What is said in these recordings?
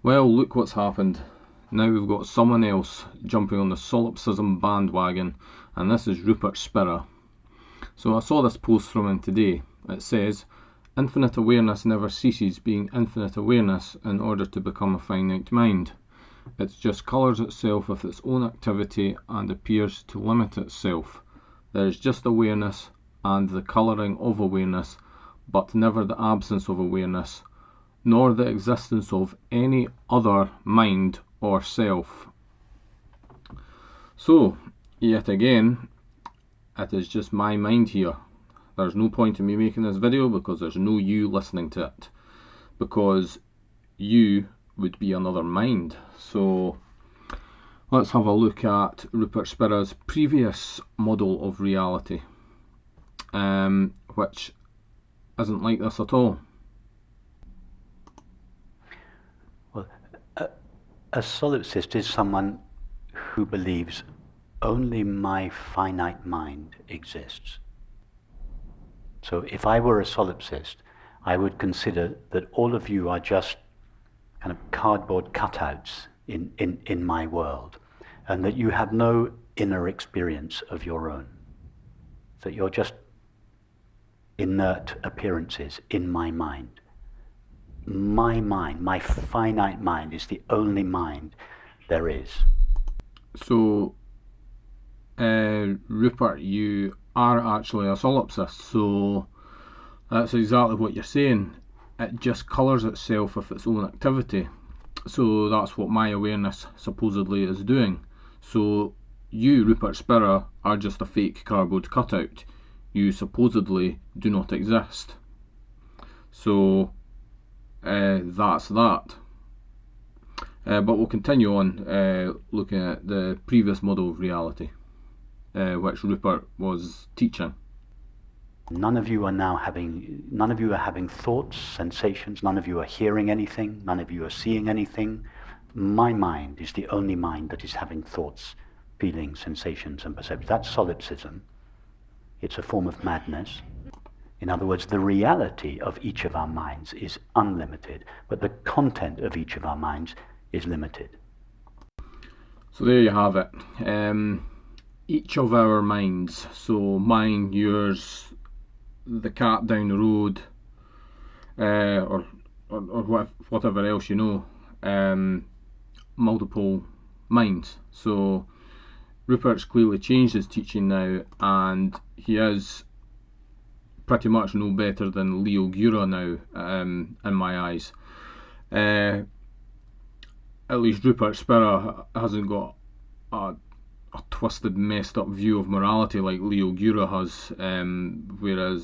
Well, look what's happened. Now we've got someone else jumping on the solipsism bandwagon, and this is Rupert Spira. So I saw this post from him today. It says, "Infinite awareness never ceases being infinite awareness in order to become a finite mind. It just colours itself with its own activity and appears to limit itself. There is just awareness and the colouring of awareness, but never the absence of awareness, nor the existence of any other mind or self." So, yet again, it is just my mind here. There's no point in me making this video because there's no you listening to it, because you would be another mind. So let's have a look at Rupert Spira's previous model of reality, which isn't like this at all. Well, a solipsist is someone who believes only my finite mind exists. So if I were a solipsist, I would consider that all of you are just kind of cardboard cutouts in my world, and that you have no inner experience of your own, that you're just inert appearances in my mind. My mind, my finite mind, is the only mind there is. So, Rupert, you are actually a solipsist, so that's exactly what you're saying. It just colours itself with its own activity. So that's what my awareness supposedly is doing. So you, Rupert Spira, are just a fake cardboard cutout. You supposedly do not exist. So that's that. But we'll continue on looking at the previous model of reality, which Rupert was teaching. None of you are having thoughts, sensations, none of you are hearing anything, none of you are seeing anything. My mind is the only mind that is having thoughts, feelings, sensations and perceptions. That's solipsism. It's a form of madness. In other words, the reality of each of our minds is unlimited, but the content of each of our minds is limited. So there you have it. Each of our minds, so mine, yours, the cat down the road, or whatever else, multiple minds. So Rupert's clearly changed his teaching now, and he is pretty much no better than Leo Gura now, in my eyes. At least Rupert Spira hasn't got a twisted, messed up view of morality like Leo Gura has, where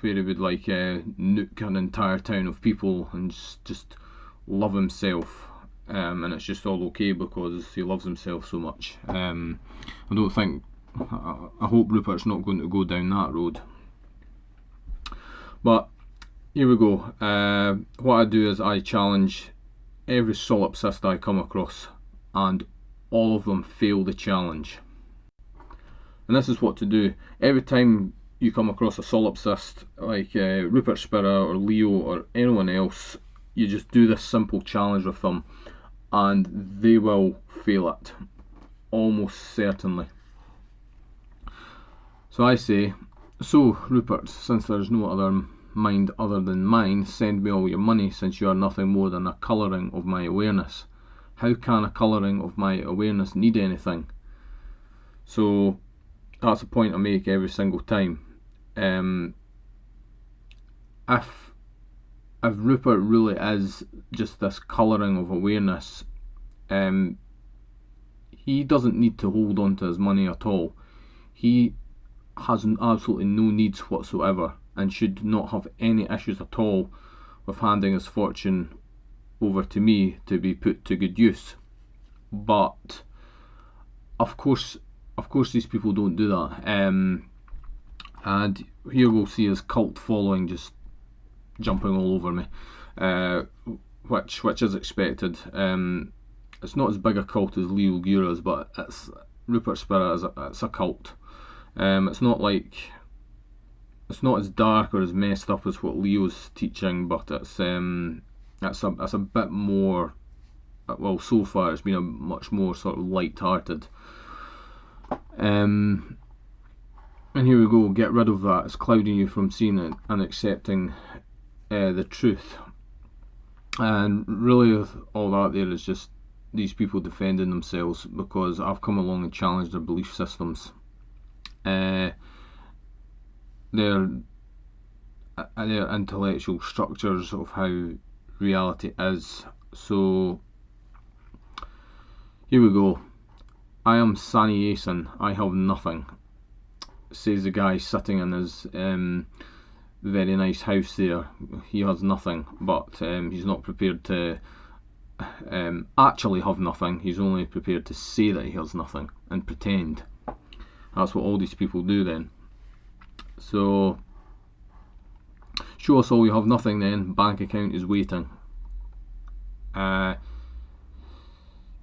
he would nuke an entire town of people and just love himself, and it's just all okay because he loves himself so much. I hope Rupert's not going to go down that road. But here we go. What I do is I challenge every solipsist I come across, and all of them fail the challenge. And this is what to do. Every time you come across a solipsist like Rupert Spira or Leo or anyone else, you just do this simple challenge with them, and they will fail it, almost certainly. So I say, "So Rupert, since there is no other mind other than mine, send me all your money, since you are nothing more than a colouring of my awareness. How can a colouring of my awareness need anything?" So that's a point I make every single time. If Rupert really is just this colouring of awareness, he doesn't need to hold on to his money at all. He has absolutely no needs whatsoever, and should not have any issues at all with handing his fortune over to me to be put to good use. But of course these people don't do that, and here we'll see his cult following just jumping all over me, which is expected. It's not as big a cult as Leo Gura's, but Rupert Spira it's a cult. It's not as dark or as messed up as what Leo's teaching, but it's a bit more well, so far it's been a much more sort of light-hearted. And here we go, get rid of that. It's clouding you from seeing it and accepting the truth. And really all that there is just these people defending themselves, because I've come along and challenged their belief systems. Their intellectual structures of how reality is. So here we go. I am Sani Asen, I have nothing, says the guy sitting in his very nice house there. He has nothing, but he's not prepared to actually have nothing. He's only prepared to say that he has nothing and pretend. That's what all these people do then. So, show us all you have nothing then, bank account is waiting. And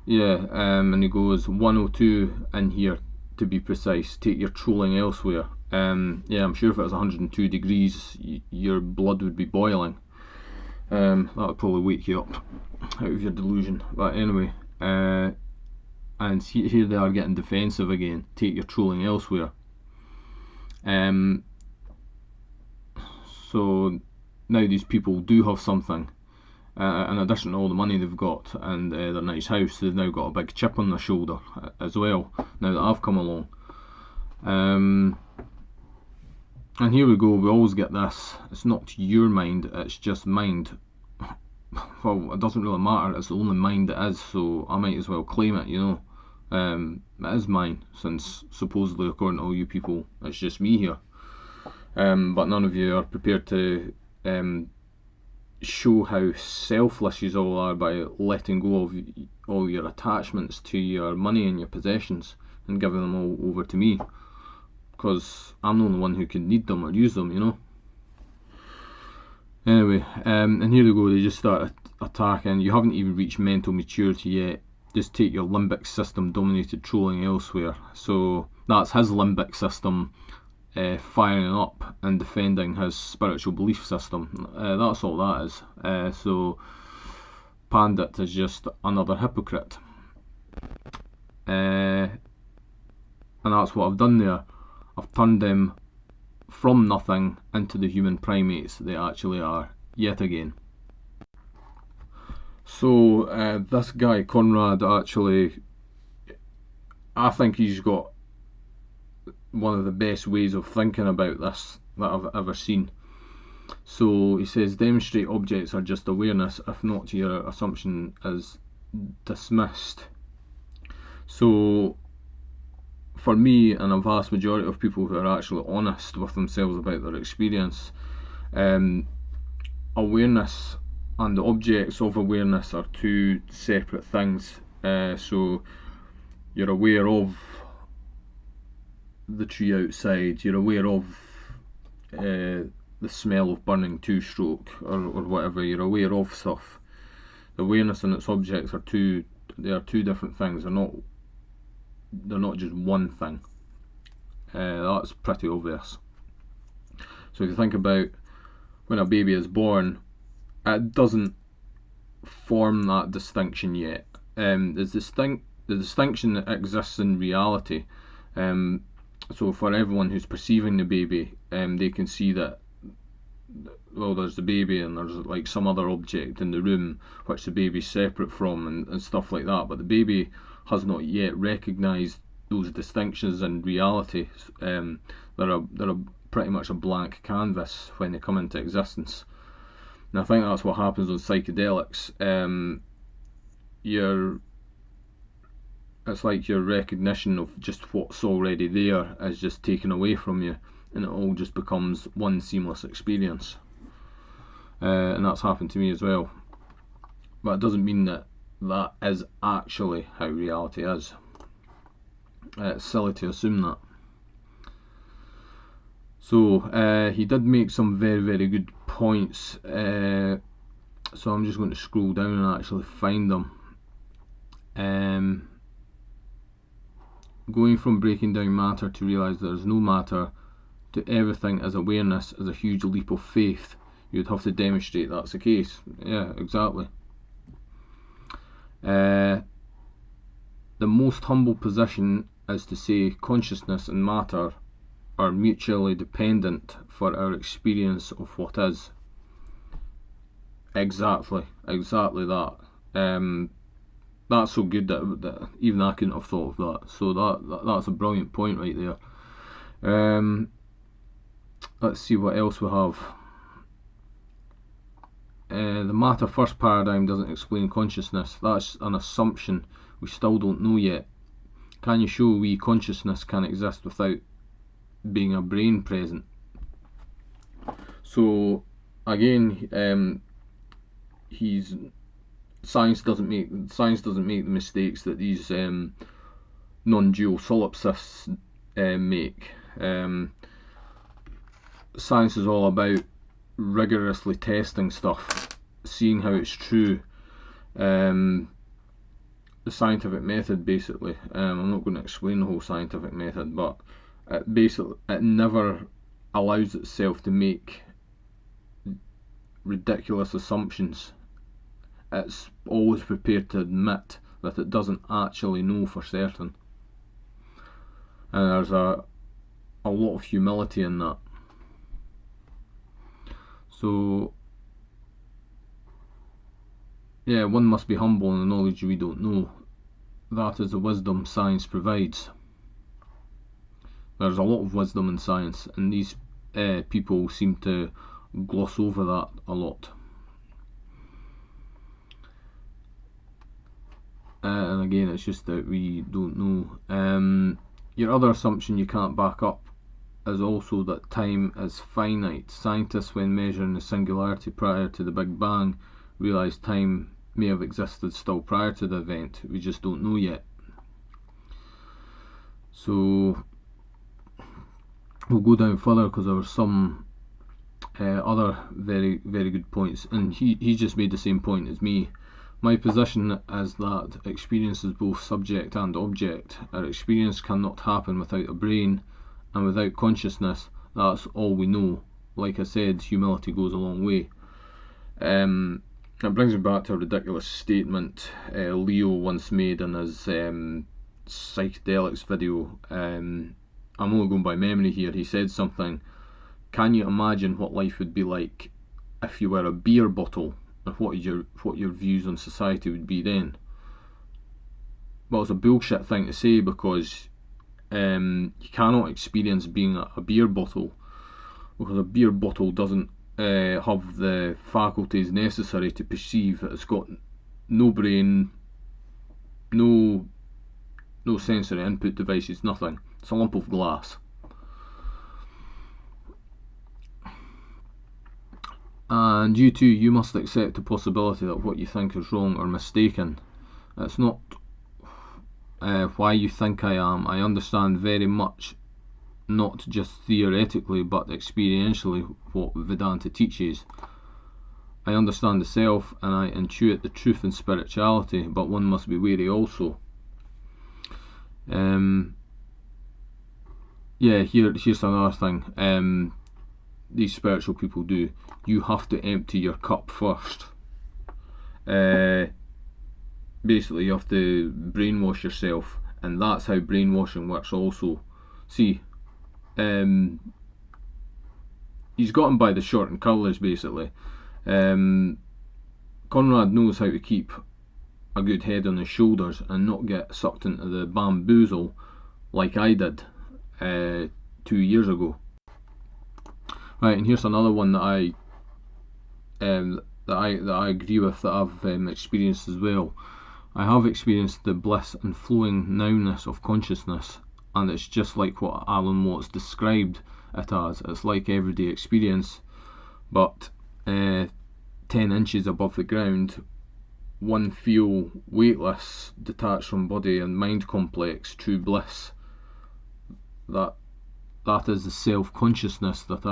he goes 102 in here to be precise, take your trolling elsewhere. I'm sure if it was 102 degrees your blood would be boiling. That would probably wake you up out of your delusion. But anyway, and here they are getting defensive again, take your trolling elsewhere. So now these people do have something. In addition to all the money they've got and their nice house, they've now got a big chip on their shoulder as well, now that I've come along. And here we go, we always get this, it's not your mind, it's just mind. Well, it doesn't really matter, it's the only mind it is, so I might as well claim it, you know. It is mine, since supposedly, according to all you people, it's just me here. But none of you are prepared to show how selfless you all are by letting go of all your attachments to your money and your possessions and giving them all over to me, because I'm the only one who can need them or use them, you know. Anyway, and here they go, they just start attacking. You haven't even reached mental maturity yet, just take your limbic system dominated trolling elsewhere. So that's his limbic system firing up and defending his spiritual belief system. That's all that is. So Pandit is just another hypocrite. And that's what I've done there. I've turned them from nothing into the human primates they actually are, yet again. So this guy Conrad, actually, I think he's got one of the best ways of thinking about this that I've ever seen. So he says, demonstrate objects are just awareness, if not, your assumption is dismissed. So for me and a vast majority of people who are actually honest with themselves about their experience, awareness and the objects of awareness are two separate things. So you're aware of the tree outside, you're aware of the smell of burning two-stroke or whatever, you're aware of stuff. The awareness and its objects are two different things. They're not just one thing. That's pretty obvious. So if you think about when a baby is born, it doesn't form that distinction yet. The distinction that exists in reality. So for everyone who's perceiving the baby, they can see that, well, there's the baby and there's like some other object in the room which the baby's separate from and stuff like that, but the baby has not yet recognised those distinctions in reality. They're pretty much a blank canvas when they come into existence. And I think that's what happens on psychedelics. It's like your recognition of just what's already there is just taken away from you, and it all just becomes one seamless experience. And that's happened to me as well. But it doesn't mean that that is actually how reality is. It's silly to assume that. So he did make some very, very good points. So I'm just going to scroll down and actually find them. Going from breaking down matter to realise there is no matter to everything as awareness is a huge leap of faith. You'd have to demonstrate that's the case. Yeah, exactly. The most humble position is to say consciousness and matter are mutually dependent for our experience of what is. Exactly that. That's so good that even I couldn't have thought of that. So that's a brilliant point right there. Let's see what else we have. The matter first paradigm doesn't explain consciousness. That's an assumption. We still don't know yet. Can you show we consciousness can exist without being a brain present? So again, science doesn't make the mistakes that these non-dual solipsists make. Science is all about rigorously testing stuff, seeing how it's true. The scientific method, basically. I'm not going to explain the whole scientific method, but it never allows itself to make ridiculous assumptions. It's always prepared to admit that it doesn't actually know for certain, and there's a lot of humility in that. So yeah, one must be humble in the knowledge we don't know. That is the wisdom science provides. There's a lot of wisdom in science, and these people seem to gloss over that a lot. And again, it's just that we don't know. Your other assumption you can't back up is also that time is finite. Scientists, when measuring the singularity prior to the Big Bang, realised time may have existed still prior to the event. We just don't know yet. So we'll go down further because there were some other very, very good points, and he just made the same point as me. My position is that experience is both subject and object. Our experience cannot happen without a brain, and without consciousness. That's all we know. Like I said, humility goes a long way. It brings me back to a ridiculous statement Leo once made in his psychedelics video. I'm only going by memory here. He said something: can you imagine what life would be like if you were a beer bottle, and what your views on society would be then? Well, it's a bullshit thing to say, because you cannot experience being a beer bottle, because a beer bottle doesn't have the faculties necessary to perceive. It's got no brain, no sensory input devices, nothing. It's a lump of glass. And you too, you must accept the possibility that what you think is wrong or mistaken. It's not why you think I am. I understand very much, not just theoretically but experientially, what Vedanta teaches. I understand the self and I intuit the truth in spirituality, but one must be wary also. Here's another thing these spiritual people do. You have to empty your cup first. Basically, you have to brainwash yourself, and that's how brainwashing works also. See, he's got him by the short and curlies, basically. Conrad knows how to keep a good head on his shoulders and not get sucked into the bamboozle like I did 2 years ago. Right, and here's another one that I agree with, that I've experienced as well. I have experienced the bliss and flowing nowness of consciousness, and it's just like what Alan Watts described it as. It's like everyday experience, but 10 inches above the ground, one feel weightless, detached from body and mind complex, true bliss. That is the self-consciousness that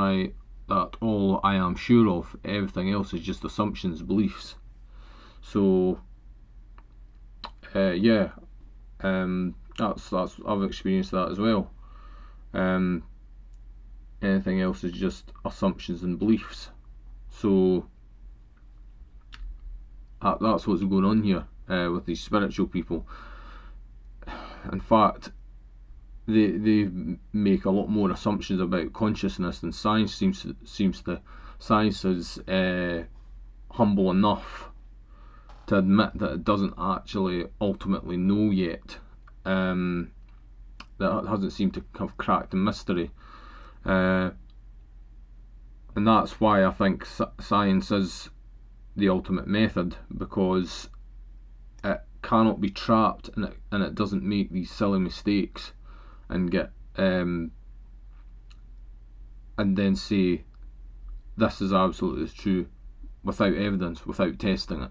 all I am sure of. Everything else is just assumptions, beliefs. So that's I've experienced that as well. Anything else is just assumptions and beliefs. So that's what's going on here. with these spiritual people. In fact, they make a lot more assumptions about consciousness than science seems to. Science is humble enough to admit that it doesn't actually ultimately know yet. That it hasn't seemed to have cracked the mystery. And that's why I think science is the ultimate method, because it cannot be trapped, and it doesn't make these silly mistakes and get and then say this is absolutely true without evidence, without testing it.